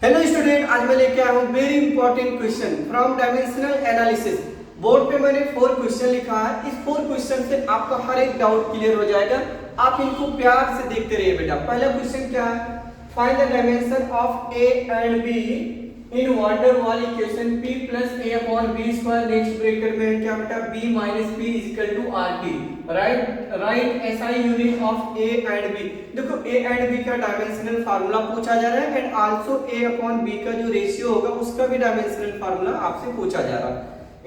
Hello student, आज मैं लेके आया हूँ very important question from dimensional analysis. Board पे मैंने 4 क्वेश्चन लिखा है। इस 4 क्वेश्चन से आपका हर एक डाउट क्लियर हो जाएगा। आप इनको प्यार से देखते रहिए बेटा। पहला क्वेश्चन क्या है? Find the dimension of A and be in wonder wall equation p plus a upon b square। Next bracket में क्या बेटा? b minus p is equal to rt। Right SI unit of a and b। देखो a and b का dimensional formula पूछा जा रहा है and also a upon b का जो रेशियो होगा उसका भी डायमेंशनल फार्मूला आपसे पूछा जा रहा है।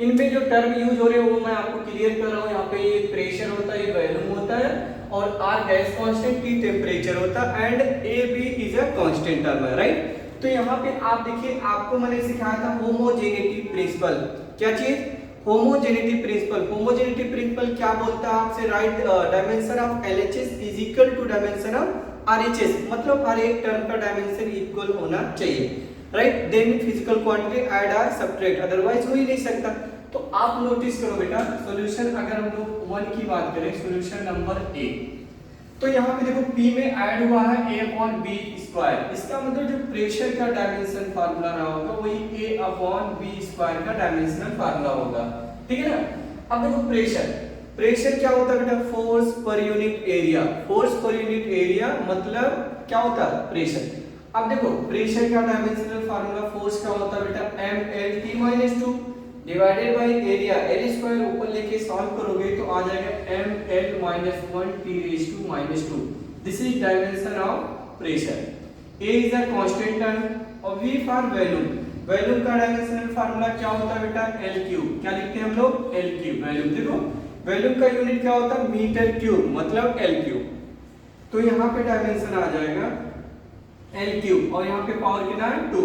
इनमें जो टर्म यूज हो रहे हैं वो मैं आपको क्लियर कर रहा हूँ। यहाँ पे ये प्रेशर होता है, ये वॉल्यूम होता है और r gas constant, t temperature होता है and a b is a constant term है, राइट। तो यहाँ पे आप देखिए, आपको मैंने सिखाया था होमोजेनिटी प्रिंसिपल। क्या चीज? Homogeneity principal. होमोजेनिटी प्रिंसिपल क्या बोलता है आपसे? Right dimension of LHS is equal to dimension of RHS। मतलब हर एक टर्म का डायमेंशन इक्वल होना चाहिए, right. Then physical quantity add और सब्ट्रैक्ट, अदरवाइज हो ही नहीं सकता। तो आप नोटिस करो बेटा, सॉल्यूशन अगर हम लोग 1 की बात करें, सॉल्यूशन नंबर A, तो यहाँ पे देखो P में ऐड हुआ है a अपॉन बी स्क्वायर। इसका मतलब जो प्रेशर का डायमेंशन फार्मूला रहा होगा वही a अपॉन बी स्क्वायर का डायमेंशनल फार्मूला होगा, ठीक है ना। अब देखो प्रेशर क्या होता है बेटा? Force per unit area. Force per unit area मतलब क्या होता है? प्रेशर। अब देखो प्रेशर का डायमेंशनल फार्मूला फोर्स का होता है बेटा mLT-2 divided by area L square. ऊपर लेके सॉल्व करोगे तो आ जाएगा mL-1T⁻²। This is dimension of pressure. A is a constant term और V फॉर वॉल्यूम। वॉल्यूम का डायमेंशनल फार्मूला क्या होता है बेटा? L3। क्या लिखते हैं हम लोग? L3। वॉल्यूम देखो, वॉल्यूम का यूनिट क्या होता है? मीटर क्यूब, मतलब L3। तो यहाँ पे डायमेंशन आ जाएगा L3 और यहाँ पे पावर कितना है? 2।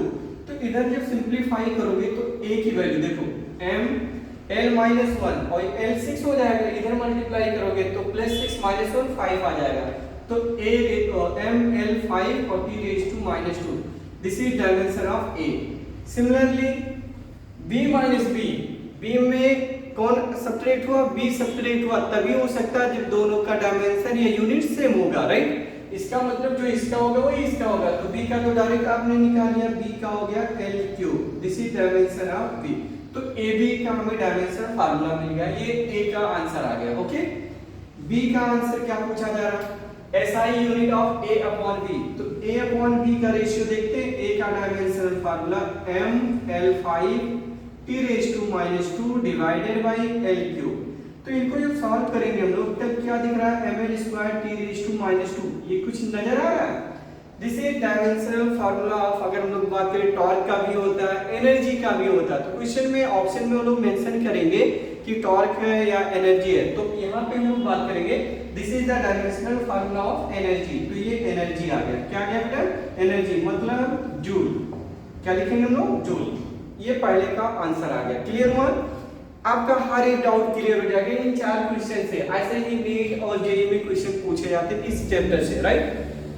तो इधर जब सिंपलीफाई करोगे तो A की वैल्यू देखो mL-1 और L6 हो जाएगा। इधर मल्टीप्लाई करोगे तो +6 - 1 5 आ जाएगा। तो mL5 और T⁻²। This is dimension of A। Similarly B में कौन सब्ट्रैक्ट हुआ? B सब्ट्रैक्ट हुआ तभी हो सकता है जब दोनों का डायमेंशन या यूनिट सेम होगा, राइट। इसका मतलब जो इसका होगा वही इसका होगा। तो B का तो डायरेक्ट आपने निकाल लिया, B का हो गया L3। This is dimension of B। तो AB का हमें डायमेंशन फार्मूला मिल गया। ये A का आंसर आ गया, ओके। B का आंसर क्या पूछा जा रहा है? SI unit of A upon B। तो A अपॉन B का रेशियो देखते हैं। A का dimensional formula mL5T⁻² divided by L3। तो इनको जब सॉल्व करेंगे हम लोग तब क्या दिख रहा है? mL²T⁻²। ये कुछ नजर आ रहा है? This is dimensional formula of, अगर हम लोग बात करें टॉर्क का भी होता है, एनर्जी का भी होता है। तो क्वेश्चन में ऑप्शन में हम लोग मेंशन करेंगे कि टॉर्क है या एनर्जी है। तो यहाँ पे हम लोग बात करेंगे this is the dimensional formula of energy. तो ये एनर्जी आ गया। क्या गया बेटा? एनर्जी मतलब जूल। क्या लिखेंगे हम लोग? जूल। ये पहले का आंसर आ गया। क्लियर हुआ? आपका हर एक डाउट क्लियर हो जाएगा इन 4 क्वेश्चन से। ऐसे ही नीट और जेईई में क्वेश्चन पूछे जाते हैं इस चैप्टर से, राइट।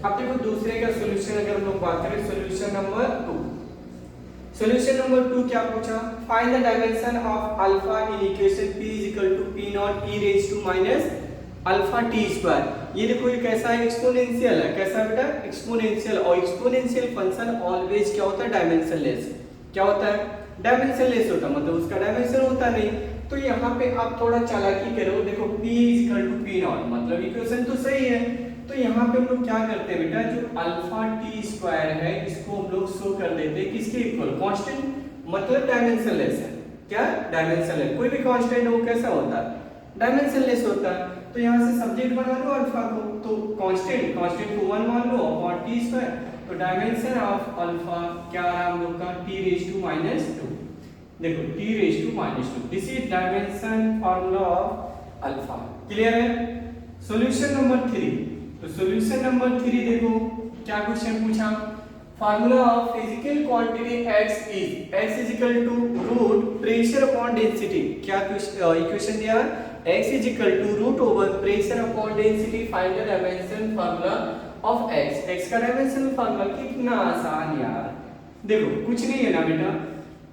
अब देखो दूसरे का सॉल्यूशन अगर हम लोग बात करें, सॉल्यूशन नंबर 2। सॉल्यूशन नंबर 2 क्या पूछा? Find the dimension of alpha in equation p = p0 e⁻⁡ ये देखो ये कैसा है? एक्सपोनेंशियल है। कैसा बेटा? एक्सपोनेंशियल। और एक्सपोनेंशियल फंक्शन ऑलवेज क्या होता है? डायमेंशनलेस। क्या होता है? डायमेंशनलेस होता है, मतलब उसका डायमेंशन होता नहीं। तो यहाँ पे आप थोड़ा चालाकी करो। देखो p = p0 मतलब इक्वेशन तो सही है। तो यहाँ पे हम लोग क्या करते हैं बेटा? जो अल्फा टी स्क्वायर है इसको हम लोग शो कर देते हैं किसके इक्वल? कांस्टेंट, मतलब डायमेंशनलेस है। क्या? डायमेंशनलेस। कोई भी कांस्टेंट हो कैसा होता है? डायमेंशनलेस होता है। तो यहाँ से सब्जेक्ट बना लो अल्फा को, तो कांस्टेंट को 1 मान लो अपॉन टी स्क्वायर। तो डायमेंशन ऑफ अल्फा क्या आ रहा हम लोग का? T⁻²। देखो T⁻²। This is dimension formula of alpha. Clear है? Solution number 3। तो सॉल्यूशन नंबर 3 देखो क्या क्वेश्चन पूछा? Formula of physical quantity x = root pressure upon density. क्या इक्वेशन दिया? x = root over pressure upon density. Find the dimension formula of x का dimension formula. कितना आसान यार। देखो कुछ नहीं है ना बेटा,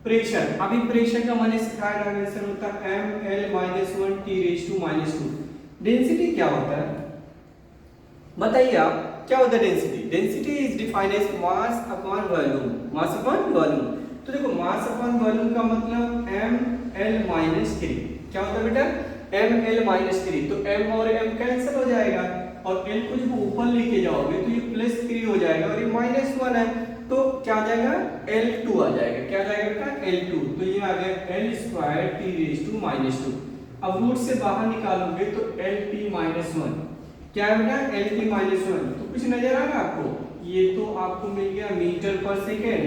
प्रेशर। अभी प्रेशर का मैंने सिखाया डायमेंशन होता है mL-1 T⁻²। डेंसिटी क्या होता है बताइए आप? क्या होता है density? Density is defined as mass upon volume, mass upon volume. तो देखो मास अपॉन वॉल्यूम का मतलब ml-3, क्या होता है बेटा, ml-3, तो m और m कैंसिल हो जाएगा और l को जब ऊपर लेके जाओगे तो ये +3 हो जाएगा और ये -1 है, तो क्या आ जाएगा, L2 आ जाएगा। क्या आ जाएगा बेटा, L2। तो ये आ गया L² t⁻²। अब रूट से बाहर निकालोगे तो LT-1, क्या है बेटा, LT-1। तो कुछ नजर आ रहा है आपको, ये तो आपको मिल गया मीटर पर सेकेंड।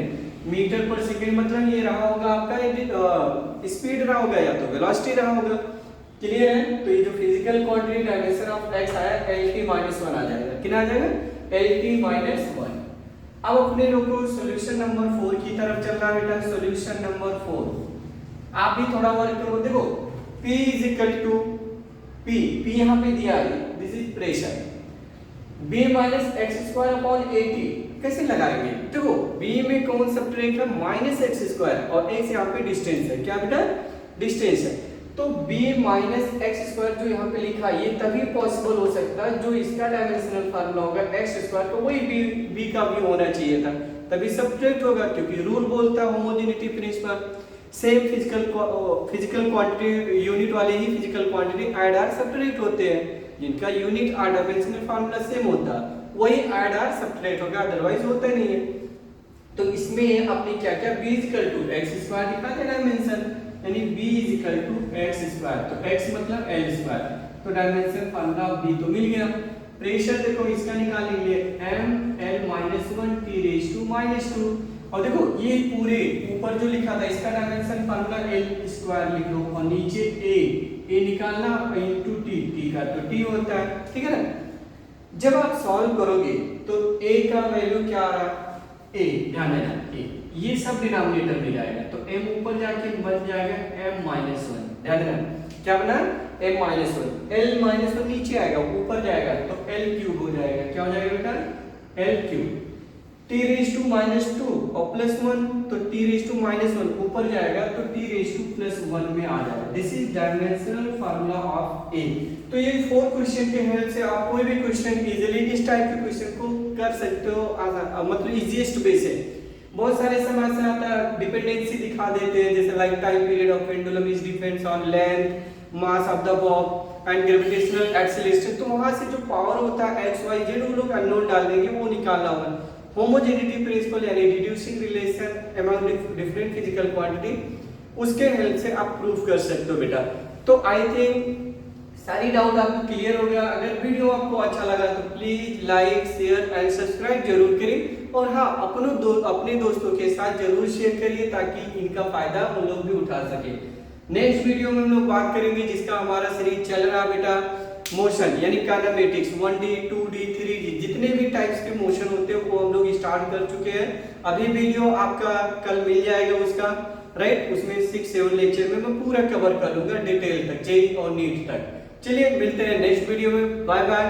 मीटर पर सेकेंड मतलब ये रहा होगा आपका स्पीड रहा होगा या तो वेलोसिटी रहा होगा। क्लियर है? तो ये जो physical quantity dimension of x आया LT-1 आ जाएगा। कितना आ जाएगा, LT-1। अब अपने लोग को सॉल्यूशन नंबर 4 की तरफ चल रहा है बेटा। सॉल्यूशन नंबर 4 आप भी थोड़ा वर्क करो। देखो P is equal to P यहाँ पे दिया है, this is pressure, B minus x² upon 80 कैसे लगाएंगे। देखो B में कौन सब्ट्रैक्ट है, -x² और x यहाँ पे डिस्टेंस है, क्या बेटा, डिस्टेंस है। तो B माइनस x² जो यहाँ पे लिखा है ये तभी पॉसिबल हो सकता है जो इसका डायमेंशनल फार्मूला होगा x² तो वही B का भी होना चाहिए था, तभी सब्ट्रैक्ट होगा, क्योंकि रूल बोलता है homogeneity principle. Same physical quantity unit वाले ही physical quantity add or subtract होते हैं, जिनका unit or dimensional formula same होता है वही ऐड आर सब्ट्रैक्ट होगा, अदरवाइज होता नहीं है। तो इसमें आपने क्या क्या, B इक्वल टू x² लिखा था डायमेंशन, यानी B इक्वल टू x², तो x मतलब L², तो डायमेंशन फार्मूला B तो मिल गया। प्रेशर देखो इसका निकालेंगे ml-1 t⁻², और देखो ये पूरे ऊपर जो लिखा था इसका डायमेंशन फार्मूला L² लिख लो और नीचे A निकालना इनटू T का, तो T होता है, ठीक है ना। जब आप सॉल्व करोगे तो A का वैल्यू क्या आ रहा है, A, ध्यान देना A, ये सब डिनोमिनेटर में जाएगा तो m ऊपर जाके बन जाएगा m-1, ध्यान देना क्या बना, m-1, l-1 नीचे आएगा ऊपर जाएगा तो l³ हो जाएगा, क्या हो जाएगा बेटा, l³ t⁻² और +1 तो t⁻⁻1 ऊपर जाएगा तो t⁻+1 में आ जाएगा। This is dimensional formula of A। तो ये 4 क्वेश्चन के हेल्प से आप कोई भी क्वेश्चन इजीली इस टाइप के क्वेश्चन को कर सकते हो, मतलब इजीएस्ट वे से। बहुत सारे समय से आता है डिपेंडेंसी दिखा देते हैं, जैसे like time period of pendulum is depends on length mass of the Bob and gravitational acceleration, तो वहां से जो पावर होता है x y z वो लोग अननोन डाल देंगे, वो निकालना होगा। होमोजेनिटी प्रिंसिपल यानी reducing relation among different physical quantity, उसके हेल्प से आप प्रूव कर सकते हो बेटा। तो आई थिंक सारी डाउट आपको क्लियर हो गया। अगर वीडियो आपको अच्छा लगा तो please like share and subscribe जरूर करें, और हाँ अपने दोस्तों के साथ जरूर शेयर करिए ताकि इनका फायदा उन लोग भी उठा सके। नेक्स्ट वीडियो में हम लोग बात करेंगे जिसका हमारा सीरीज चल रहा है बेटा मोशन यानी काइनेमेटिक्स, 1D 2D 3D जितने भी टाइप्स के मोशन होते हैं वो हम लोग स्टार्ट कर चुके हैं। अभी वीडियो आपका कल मिल जाएगा उसका, राइट, उसमें 6-7 लेक्चर में मैं पूरा कवर कर लूंगा डिटेल तक, जेईई और नीट तक। चलिए मिलते हैं नेक्स्ट वीडियो में, बाय बाय।